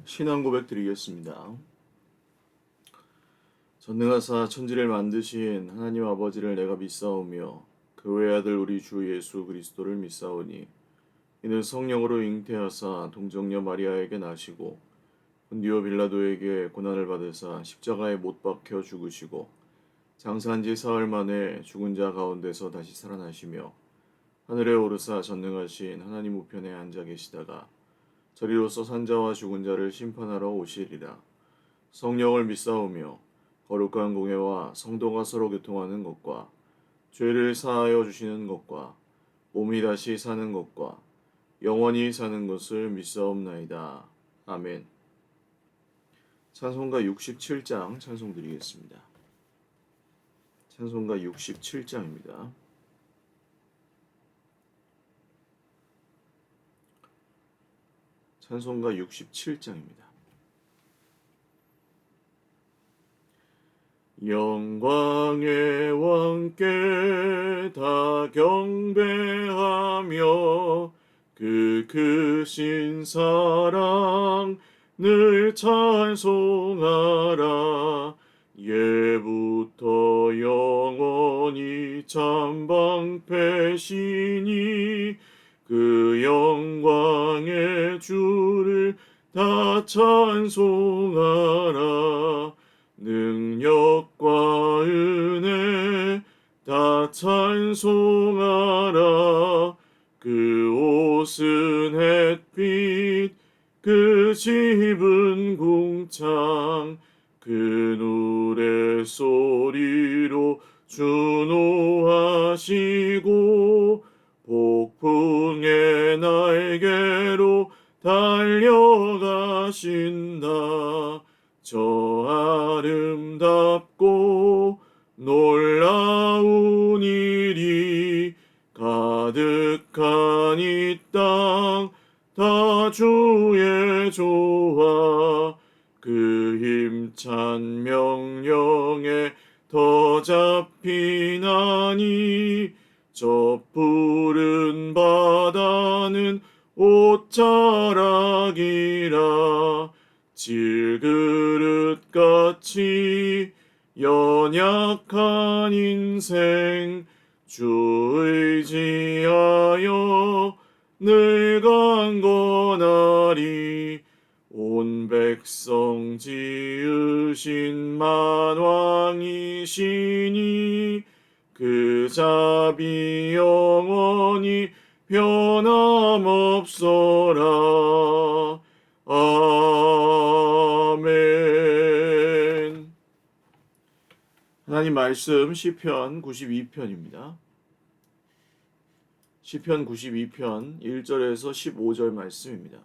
신앙 고백 드리겠습니다. 전능하사 천지를 만드신 하나님 아버지를 내가 믿사오며 그 외아들 우리 주 예수 그리스도를 믿사오니 이는 성령으로 잉태하사 동정녀 마리아에게 나시고 본디오 빌라도에게 고난을 받으사 십자가에 못 박혀 죽으시고 장사한 지 사흘 만에 죽은 자 가운데서 다시 살아나시며 하늘에 오르사 전능하신 하나님 우편에 앉아 계시다가 저리로서 산자와 죽은 자를 심판하러 오시리라. 성령을 믿사오며 거룩한 공예와 성도가 서로 교통하는 것과 죄를 사하여 주시는 것과 몸이 다시 사는 것과 영원히 사는 것을 믿사옵나이다. 아멘. 찬송가 67장 찬송 드리겠습니다. 찬송가 67장입니다. 찬송가 67장입니다. 영광의 왕께 다 경배하며 그 크신 사랑 늘 찬송하라. 예부터 영원히 참방패시니 그 영광의 주를 다 찬송하라. 능력과 은혜 다 찬송하라. 그 옷은 햇빛 그 집은 궁창 그 노래 소리로 준호하시고 폭풍의 날개로 달려가신다. 저 아름답고 놀라운 일이 가득한 이 땅 다 주의 조화 그 힘찬 명령에 더 잡히나니 저 푸른 바다는 옷자락이라. 질그릇같이 연약한 인생 주 의지하여 늘 강건하리. 온 백성 지으신 만왕이시니 그 자비 영원히 변함없어라. 아멘. 하나님 말씀 시편 92편입니다. 시편 92편 1절에서 15절 말씀입니다.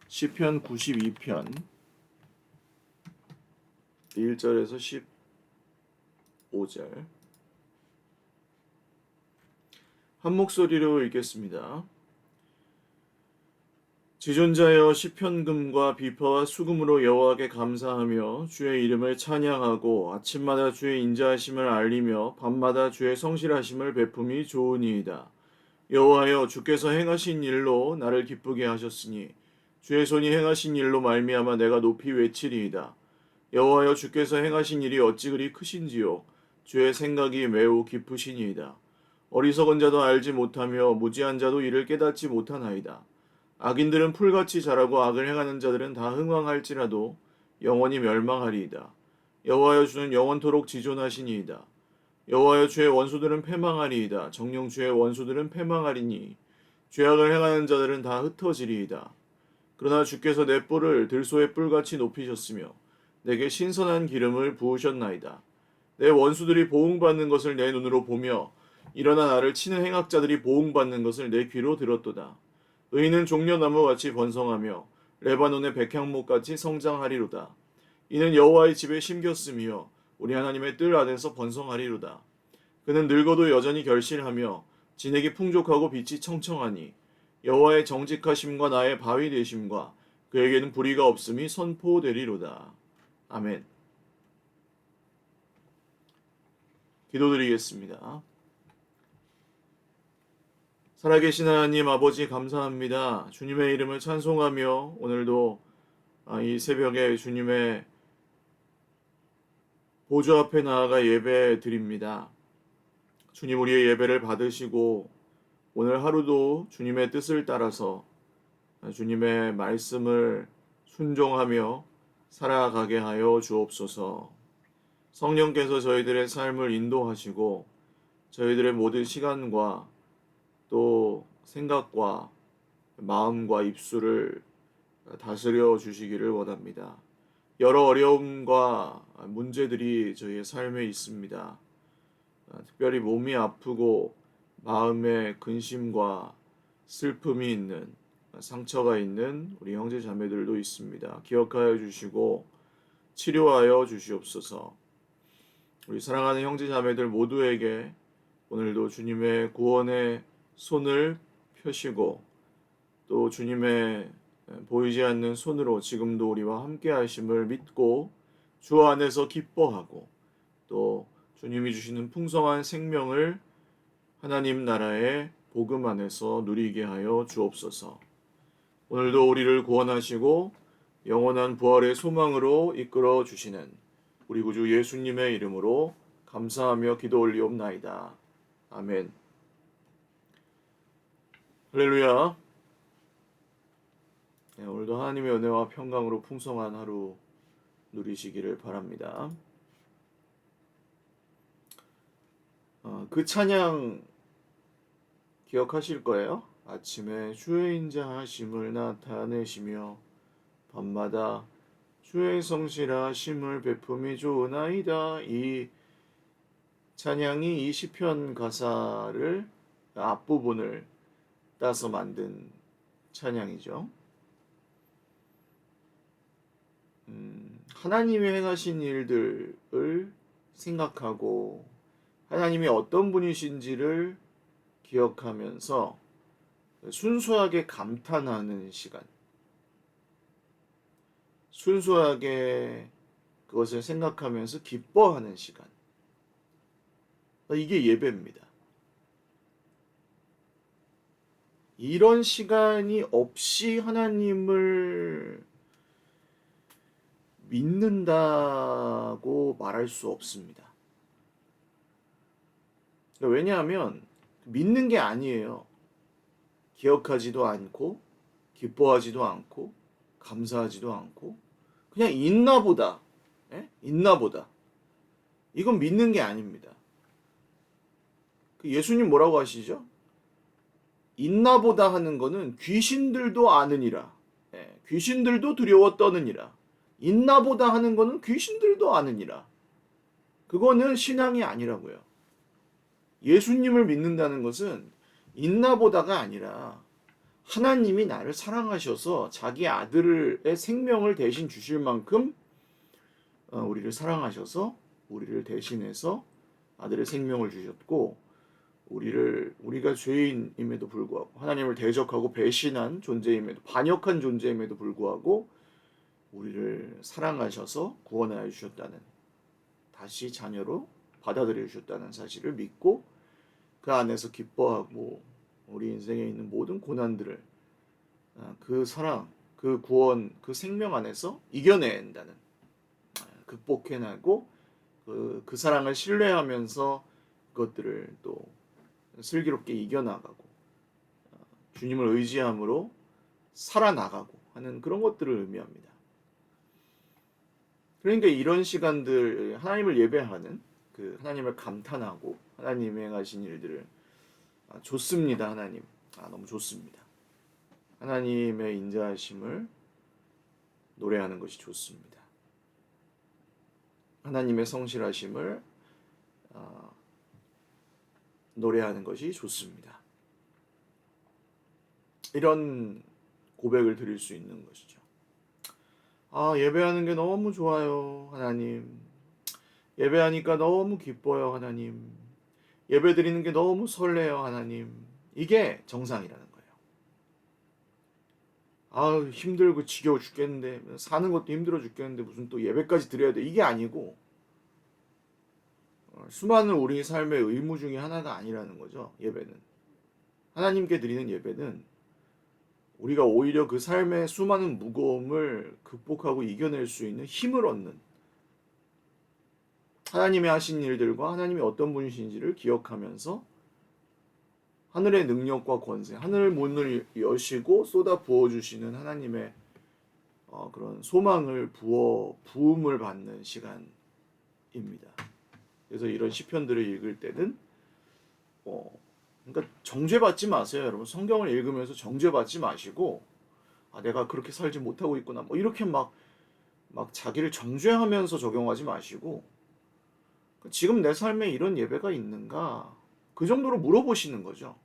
시편 92편 1절에서 15절 한 목소리로 읽겠습니다. 지존자여 시편금과 비파와 수금으로 여호와께 감사하며 주의 이름을 찬양하고 아침마다 주의 인자하심을 알리며 밤마다 주의 성실하심을 베품이 좋으니이다. 여호와여 주께서 행하신 일로 나를 기쁘게 하셨으니 주의 손이 행하신 일로 말미암아 내가 높이 외치리이다. 여호와여 주께서 행하신 일이 어찌 그리 크신지요. 주의 생각이 매우 깊으시니이다. 어리석은 자도 알지 못하며 무지한 자도 이를 깨닫지 못하나이다. 악인들은 풀같이 자라고 악을 행하는 자들은 다 흥왕할지라도 영원히 멸망하리이다. 여호와여 주는 영원토록 지존하시니이다. 여호와여 주의 원수들은 패망하리이다. 정녕 주의 원수들은 패망하리니 죄악을 행하는 자들은 다 흩어지리이다. 그러나 주께서 내 뿔을 들소의 뿔같이 높이셨으며 내게 신선한 기름을 부으셨나이다. 내 원수들이 보응받는 것을 내 눈으로 보며 일어나 나를 치는 행악자들이 보응받는 것을 내 귀로 들었도다. 의인은 종려나무같이 번성하며 레바논의 백향목같이 성장하리로다. 이는 여호와의 집에 심겼으며 우리 하나님의 뜰 안에서 번성하리로다. 그는 늙어도 여전히 결실하며 진액이 풍족하고 빛이 청청하니 여호와의 정직하심과 나의 바위 되심과 그에게는 불의가 없음이 선포되리로다. 아멘. 기도드리겠습니다. 살아계신 하나님 아버지 감사합니다. 주님의 이름을 찬송하며 오늘도 이 새벽에 주님의 보좌 앞에 나아가 예배 드립니다. 주님 우리의 예배를 받으시고 오늘 하루도 주님의 뜻을 따라서 주님의 말씀을 순종하며 살아가게 하여 주옵소서. 성령께서 저희들의 삶을 인도하시고 저희들의 모든 시간과 또 생각과 마음과 입술을 다스려 주시기를 원합니다. 여러 어려움과 문제들이 저희의 삶에 있습니다. 특별히 몸이 아프고 마음에 근심과 슬픔이 있는 상처가 있는 우리 형제 자매들도 있습니다. 기억하여 주시고 치료하여 주시옵소서. 우리 사랑하는 형제 자매들 모두에게 오늘도 주님의 구원의 손을 펴시고 또 주님의 보이지 않는 손으로 지금도 우리와 함께 하심을 믿고 주 안에서 기뻐하고 또 주님이 주시는 풍성한 생명을 하나님 나라의 복음 안에서 누리게 하여 주옵소서. 오늘도 우리를 구원하시고 영원한 부활의 소망으로 이끌어 주시는 우리 구주 예수님의 이름으로 감사하며 기도 올리옵나이다. 아멘. 할렐루야. 오늘도 하나님의 은혜와 평강으로 풍성한 하루 누리시기를 바랍니다. 그 찬양 기억하실 거예요. 아침에 주의 인자하심을 나타내시며 밤마다 주의 성실하심을 베품이 좋으나이다. 이 찬양이 이 시편 가사를 앞부분을 따서 만든 찬양이죠. 하나님이 행하신 일들을 생각하고 하나님이 어떤 분이신지를 기억하면서 순수하게 감탄하는 시간, 순수하게 그것을 생각하면서 기뻐하는 시간, 이게 예배입니다. 이런 시간이 없이 하나님을 믿는다고 말할 수 없습니다. 왜냐하면 믿는 게 아니에요. 기억하지도 않고 기뻐하지도 않고 감사하지도 않고 그냥 있나 보다. 있나 보다. 이건 믿는 게 아닙니다. 예수님 뭐라고 하시죠? 있나 보다 하는 거는 귀신들도 아느니라. 귀신들도 두려워 떠느니라. 있나 보다 하는 거는 귀신들도 아느니라. 그거는 신앙이 아니라고요. 예수님을 믿는다는 것은 있나 보다가 아니라 하나님이 나를 사랑하셔서 자기 아들의 생명을 대신 주실 만큼 우리를 사랑하셔서 우리를 대신해서 아들의 생명을 주셨고 우리가 죄인임에도 불구하고 하나님을 대적하고 배신한 존재임에도 반역한 존재임에도 불구하고 우리를 사랑하셔서 구원하여 주셨다는 다시 자녀로 받아들여 주셨다는 사실을 믿고 그 안에서 기뻐하고 우리 인생에 있는 모든 고난들을 그 사랑, 그 구원, 그 생명 안에서 이겨낸다는 극복해내고 그 사랑을 신뢰하면서 그것들을 또 슬기롭게 이겨나가고 주님을 의지함으로 살아나가고 하는 그런 것들을 의미합니다. 그러니까 이런 시간들 하나님을 예배하는 그 하나님을 감탄하고 하나님이 행하신 일들을 좋습니다. 하나님 너무 좋습니다. 하나님의 인자하심을 노래하는 것이 좋습니다. 하나님의 성실하심을 노래하는 것이 좋습니다. 이런 고백을 드릴 수 있는 것이죠. 예배하는 게 너무 좋아요, 하나님. 예배하니까 너무 기뻐요, 하나님. 예배 드리는 게 너무 설레요, 하나님. 이게 정상이라는 거예요. 힘들고 지겨워 죽겠는데, 사는 것도 힘들어 죽겠는데 무슨 또 예배까지 드려야 돼. 이게 아니고 수많은 우리 삶의 의무 중에 하나가 아니라는 거죠. 예배는. 하나님께 드리는 예배는 우리가 오히려 그 삶의 수많은 무거움을 극복하고 이겨낼 수 있는 힘을 얻는, 하나님의 하신 일들과 하나님이 어떤 분이신지를 기억하면서 하늘의 능력과 권세, 하늘 문을 여시고 쏟아 부어 주시는 하나님의 그런 소망을 부음을 받는 시간입니다. 그래서 이런 시편들을 읽을 때는 그러니까 정죄받지 마세요, 여러분. 성경을 읽으면서 정죄받지 마시고, 내가 그렇게 살지 못하고 있구나, 뭐 이렇게 막 자기를 정죄하면서 적용하지 마시고, 지금 내 삶에 이런 예배가 있는가, 그 정도로 물어보시는 거죠.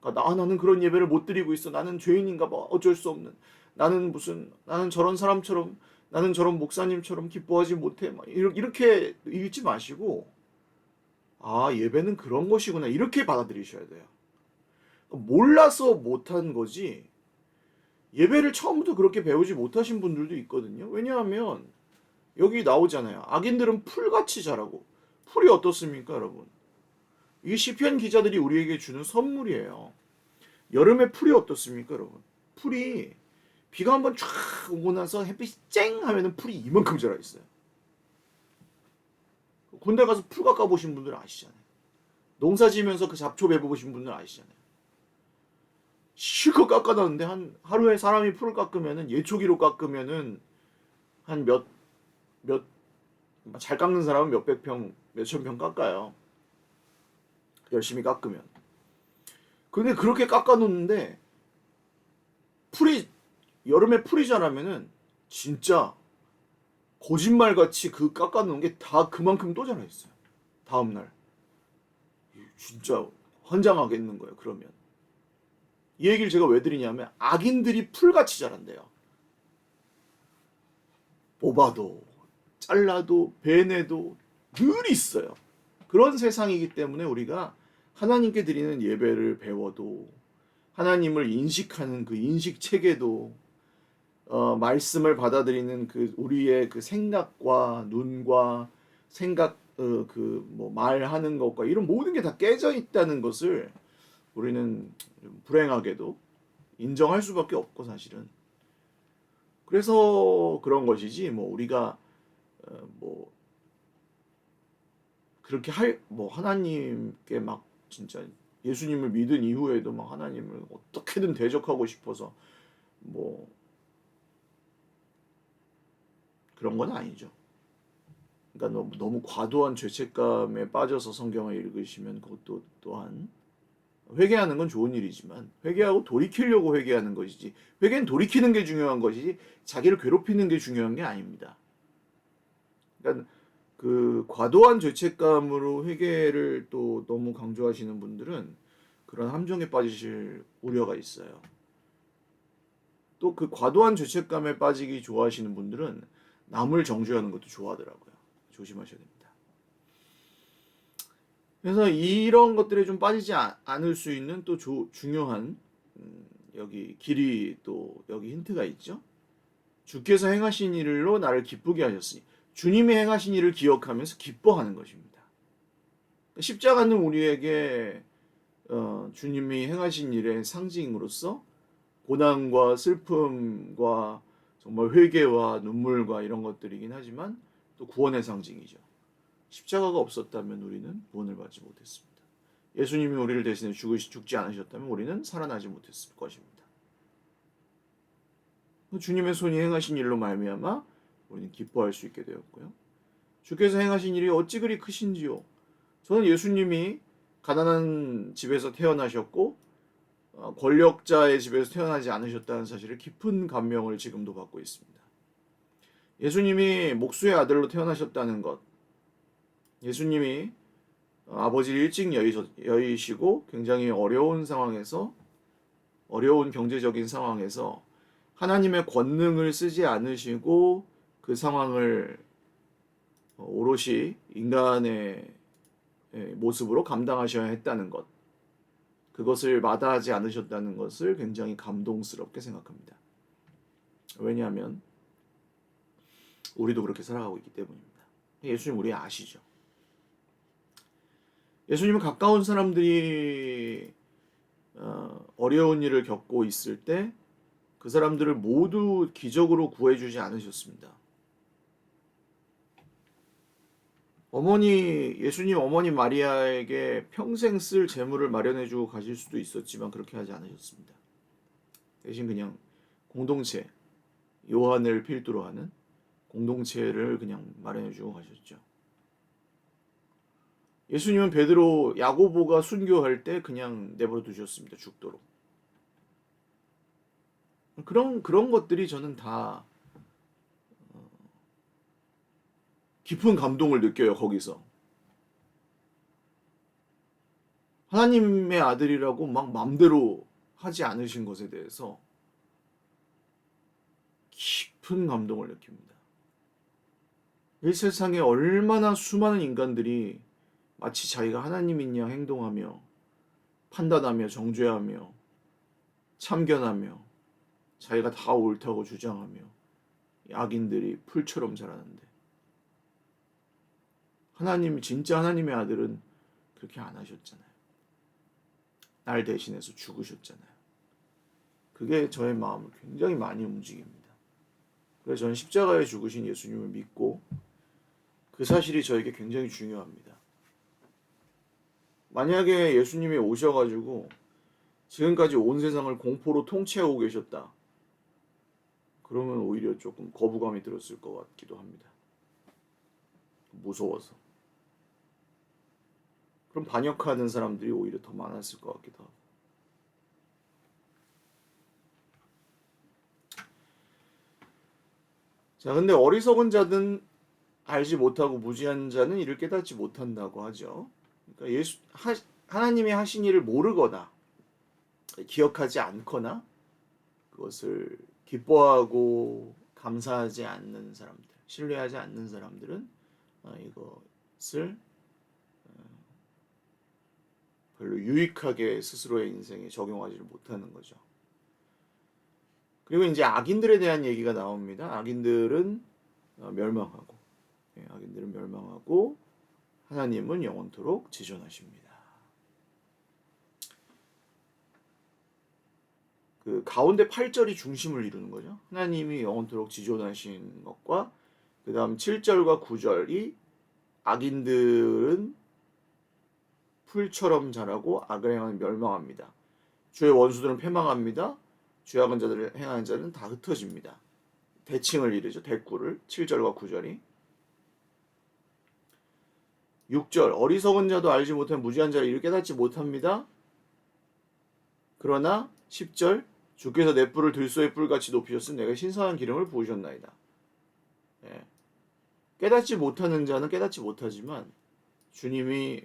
그러니까 나는 그런 예배를 못 드리고 있어. 나는 죄인인가 봐. 어쩔 수 없는. 나는 저런 사람처럼, 나는 저런 목사님처럼 기뻐하지 못해. 막 이렇게 읽지 마시고, 예배는 그런 것이구나. 이렇게 받아들이셔야 돼요. 몰라서 못한 거지, 예배를 처음부터 그렇게 배우지 못하신 분들도 있거든요. 왜냐하면 여기 나오잖아요. 악인들은 풀같이 자라고. 풀이 어떻습니까, 여러분? 이게 시편 기자들이 우리에게 주는 선물이에요. 여름에 풀이 어떻습니까, 여러분? 풀이 비가 한번 쫙 오고 나서 햇빛이 쨍 하면은 풀이 이만큼 자라 있어요. 군대 가서 풀 깎아 보신 분들 아시잖아요. 농사 지면서 그 잡초 베어 보신 분들 아시잖아요. 실컷 깎아놨는데 하루에 사람이 풀을 깎으면은, 예초기로 깎으면은 한 잘 깎는 사람은 몇백 평, 몇천 평 깎아요. 열심히 깎으면. 근데 그렇게 깎아놓는데 풀이, 여름에 풀이 자라면은 진짜 거짓말같이 그 깎아놓은 게 다 그만큼 또 자라 있어요. 다음날. 진짜 환장하겠는 거예요, 그러면. 이 얘기를 제가 왜 드리냐면, 악인들이 풀같이 자란대요. 뽑아도 잘라도 베내도 늘 있어요. 그런 세상이기 때문에 우리가 하나님께 드리는 예배를 배워도, 하나님을 인식하는 그 인식 체계도, 말씀을 받아들이는 그 우리의 그 생각과 눈과 생각, 그 뭐 말하는 것과 이런 모든 게 다 깨져 있다는 것을 우리는 불행하게도 인정할 수밖에 없고, 사실은. 그래서 그런 것이지, 뭐 우리가 뭐 그렇게 뭐 하나님께 막 진짜 예수님을 믿은 이후에도 막 하나님을 어떻게든 대적하고 싶어서 뭐 그런 건 아니죠. 그러니까 너무 과도한 죄책감에 빠져서 성경을 읽으시면 그것도 또한, 회개하는 건 좋은 일이지만 회개하고 돌이키려고 회개하는 것이지, 회개는 돌이키는 게 중요한 것이지 자기를 괴롭히는 게 중요한 게 아닙니다. 그러니까 그 과도한 죄책감으로 회개를 또 너무 강조하시는 분들은 그런 함정에 빠지실 우려가 있어요. 또 그 과도한 죄책감에 빠지기 좋아하시는 분들은 남을 정죄하는 것도 좋아하더라고요. 조심하셔야 됩니다. 그래서 이런 것들에 좀 빠지지 않을 수 있는 또 중요한, 여기 길이, 또 여기 힌트가 있죠. 주께서 행하신 일로 나를 기쁘게 하셨으니, 주님이 행하신 일을 기억하면서 기뻐하는 것입니다. 십자가는 우리에게 주님이 행하신 일의 상징으로서 고난과 슬픔과 정말 회개와 눈물과 이런 것들이긴 하지만 또 구원의 상징이죠. 십자가가 없었다면 우리는 구원을 받지 못했습니다. 예수님이 우리를 대신해 죽지 않으셨다면 우리는 살아나지 못했을 것입니다. 주님의 손이 행하신 일로 말미암아 우리는 기뻐할 수 있게 되었고요. 주께서 행하신 일이 어찌 그리 크신지요. 저는 예수님이 가난한 집에서 태어나셨고 권력자의 집에서 태어나지 않으셨다는 사실을 깊은 감명을 지금도 받고 있습니다. 예수님이 목수의 아들로 태어나셨다는 것, 예수님이 아버지를 일찍 여의시고 굉장히 어려운 상황에서, 어려운 경제적인 상황에서 하나님의 권능을 쓰지 않으시고 그 상황을 오롯이 인간의 모습으로 감당하셔야 했다는 것, 그것을 마다하지 않으셨다는 것을 굉장히 감동스럽게 생각합니다. 왜냐하면 우리도 그렇게 살아가고 있기 때문입니다. 예수님 우리 아시죠? 예수님은 가까운 사람들이 어려운 일을 겪고 있을 때 그 사람들을 모두 기적으로 구해주지 않으셨습니다. 예수님 어머니 마리아에게 평생 쓸 재물을 마련해주고 가실 수도 있었지만 그렇게 하지 않으셨습니다. 대신 그냥 공동체, 요한을 필두로 하는 공동체를 그냥 마련해주고 가셨죠. 예수님은 베드로, 야고보가 순교할 때 그냥 내버려 두셨습니다. 죽도록. 그런 것들이 저는 다 깊은 감동을 느껴요. 거기서 하나님의 아들이라고 막 맘대로 하지 않으신 것에 대해서 깊은 감동을 느낍니다. 이 세상에 얼마나 수많은 인간들이 마치 자기가 하나님인 양 행동하며 판단하며 정죄하며 참견하며 자기가 다 옳다고 주장하며 악인들이 풀처럼 자라는데 진짜 하나님의 아들은 그렇게 안 하셨잖아요. 날 대신해서 죽으셨잖아요. 그게 저의 마음을 굉장히 많이 움직입니다. 그래서 저는 십자가에 죽으신 예수님을 믿고 그 사실이 저에게 굉장히 중요합니다. 만약에 예수님이 오셔가지고 지금까지 온 세상을 공포로 통치하고 계셨다. 그러면 오히려 조금 거부감이 들었을 것 같기도 합니다. 무서워서. 그럼 반역하는 사람들이 오히려 더 많았을 것 같기도 하고. 자, 근데 어리석은 자는 알지 못하고 무지한 자는 이를 깨닫지 못한다고 하죠. 그러니까 하나님이 하신 일을 모르거나 기억하지 않거나 그것을 기뻐하고 감사하지 않는 사람들, 신뢰하지 않는 사람들은 이것을 별로 유익하게 스스로의 인생에 적용하지를 못하는 거죠. 그리고 이제 악인들에 대한 얘기가 나옵니다. 악인들은 멸망하고, 악인들은 멸망하고 하나님은 영원토록 지존하십니다. 그 가운데 8절이 중심을 이루는 거죠. 하나님이 영원토록 지존하신 것과 그 다음 7절과 9절이 악인들은 풀처럼 자라고 악을 행하는 멸망합니다. 주의 원수들은 패망합니다. 죄악은 자들을 행하는 자는 다 흩어집니다. 대칭을 이루죠. 대꾸를 7절과 9절이 6절 어리석은 자도 알지 못한 무지한 자를 이를 깨닫지 못합니다. 그러나 10절 주께서 내 뿔을 들소의 뿔같이 높이셨으면 내가 신선한 기름을 부으셨나이다. 깨닫지 못하는 자는 깨닫지 못하지만 주님이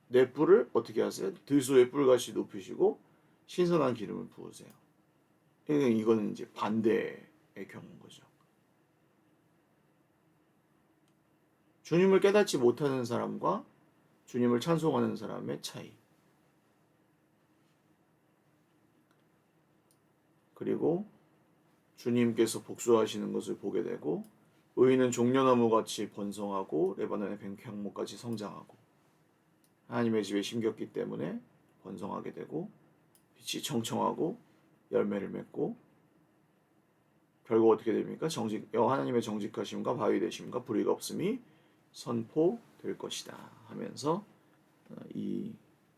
내 뿔을 어떻게 하세요? 들소의 뿔같이 높이시고 신선한 기름을 부으세요. 이거는 이제 반대의 경우인 거죠. 주님을 깨닫지 못하는 사람과 주님을 찬송하는 사람의 차이. 그리고 주님께서 복수하시는 것을 보게 되고 의인은 종려나무같이 번성하고 레바논의 백향목같이 성장하고 하나님의 집에 심겼기 때문에 번성하게 되고 빛이 청청하고 열매를 맺고 결국 어떻게 됩니까? 하나님의 정직하심과 바위 되심과 불의가 없음이 선포될 것이다 하면서 이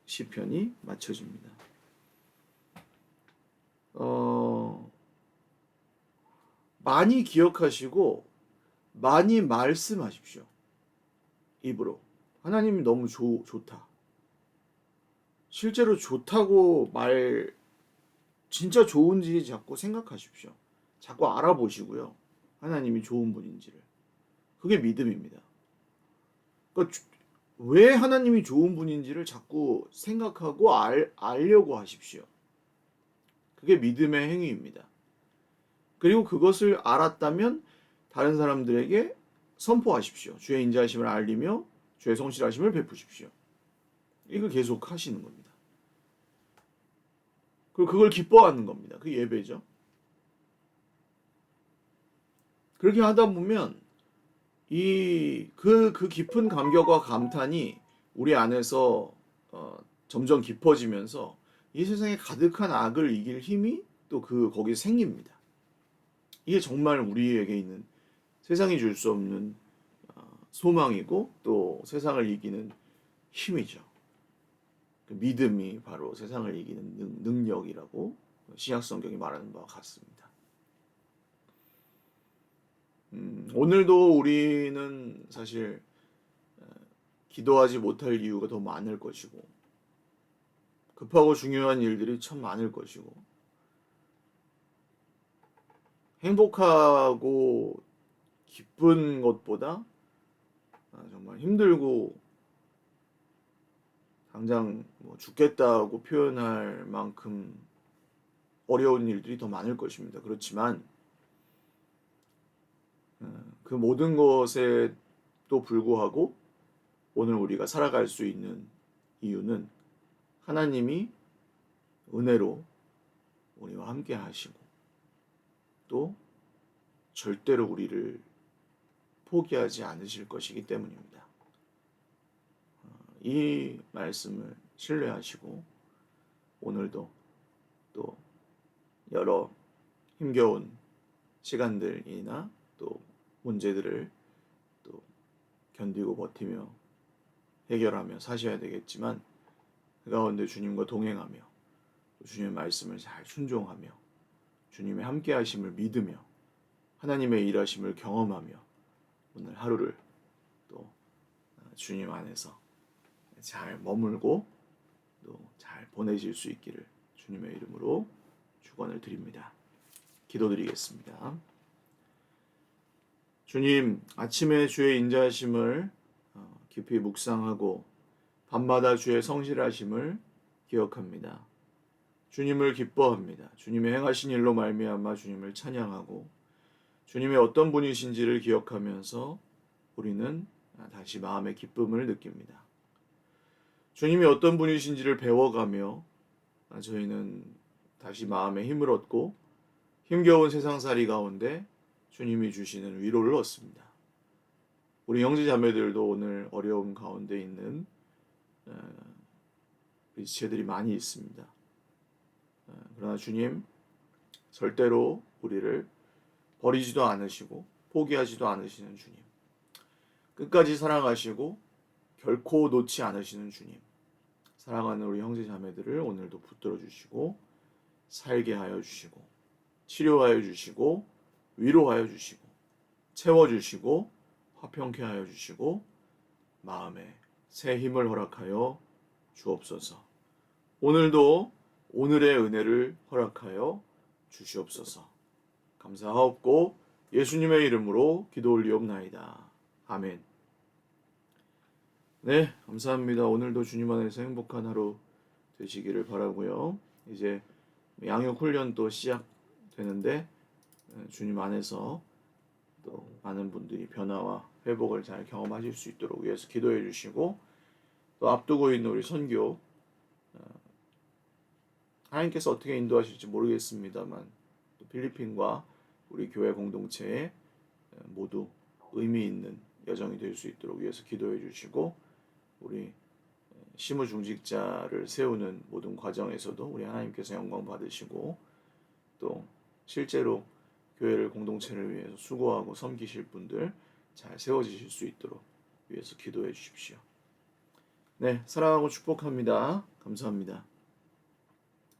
시편이 마쳐집니다. 많이 기억하시고 많이 말씀하십시오. 입으로. 하나님이 너무 좋다. 실제로 좋다고 진짜 좋은지 자꾸 생각하십시오. 자꾸 알아보시고요. 하나님이 좋은 분인지를. 그게 믿음입니다. 그러니까 왜 하나님이 좋은 분인지를 자꾸 생각하고 알려고 하십시오. 그게 믿음의 행위입니다. 그리고 그것을 알았다면 다른 사람들에게 선포하십시오. 주의 인자하심을 알리며 주의 성실하심을 베푸십시오. 이걸 계속 하시는 겁니다. 그리고 그걸 기뻐하는 겁니다. 그게 예배죠. 그렇게 하다 보면 그 깊은 감격과 감탄이 우리 안에서 점점 깊어지면서 이 세상에 가득한 악을 이길 힘이 또 거기에 생깁니다. 이게 정말 우리에게 있는 세상이 줄 수 없는 소망이고 또 세상을 이기는 힘이죠. 그 믿음이 바로 세상을 이기는 능력이라고 신약 성경이 말하는 바와 같습니다. 오늘도 우리는 사실 기도하지 못할 이유가 더 많을 것이고 급하고 중요한 일들이 참 많을 것이고 행복하고 기쁜 것보다 정말 힘들고 당장 뭐 죽겠다고 표현할 만큼 어려운 일들이 더 많을 것입니다. 그렇지만 그 모든 것에도 불구하고 오늘 우리가 살아갈 수 있는 이유는 하나님이 은혜로 우리와 함께 하시고 또 절대로 우리를 포기하지 않으실 것이기 때문입니다. 이 말씀을 신뢰하시고 오늘도 또 여러 힘겨운 시간들이나 또 문제들을 또 견디고 버티며 해결하며 사셔야 되겠지만 그 가운데 주님과 동행하며 또 주님의 말씀을 잘 순종하며 주님의 함께 하심을 믿으며 하나님의 일하심을 경험하며 오늘 하루를 또 주님 안에서 잘 머물고 또 잘 보내실 수 있기를 주님의 이름으로 축원을 드립니다. 기도드리겠습니다. 주님, 아침에 주의 인자하심을 깊이 묵상하고 밤마다 주의 성실하심을 기억합니다. 주님을 기뻐합니다. 주님의 행하신 일로 말미암아 주님을 찬양하고 주님의 어떤 분이신지를 기억하면서 우리는 다시 마음의 기쁨을 느낍니다. 주님이 어떤 분이신지를 배워가며 저희는 다시 마음의 힘을 얻고 힘겨운 세상살이 가운데 주님이 주시는 위로를 얻습니다. 우리 형제 자매들도 오늘 어려움 가운데 있는 우리 지체들이 많이 있습니다. 그러나 주님 절대로 우리를 버리지도 않으시고 포기하지도 않으시는 주님, 끝까지 사랑하시고 결코 놓지 않으시는 주님, 사랑하는 우리 형제 자매들을 오늘도 붙들어 주시고 살게 하여 주시고 치료하여 주시고 위로하여 주시고 채워 주시고 화평케 하여 주시고 마음에 새 힘을 허락하여 주옵소서. 오늘도 오늘의 은혜를 허락하여 주시옵소서. 감사하옵고 예수님의 이름으로 기도 올리옵나이다. 아멘. 네, 감사합니다. 오늘도 주님 안에서 행복한 하루 되시기를 바라고요. 이제 양육 훈련 또 시작되는데 주님 안에서 또 많은 분들이 변화와 회복을 잘 경험하실 수 있도록 위해서 기도해 주시고 또 앞두고 있는 우리 선교 하나님께서 어떻게 인도하실지 모르겠습니다만 또 필리핀과 우리 교회 공동체에 모두 의미 있는 여정이 될 수 있도록 위해서 기도해 주시고 우리 시무중직자를 세우는 모든 과정에서도 우리 하나님께서 영광 받으시고 또 실제로 교회를 공동체를 위해서 수고하고 섬기실 분들 잘 세워지실 수 있도록 위해서 기도해 주십시오. 네, 사랑하고 축복합니다. 감사합니다.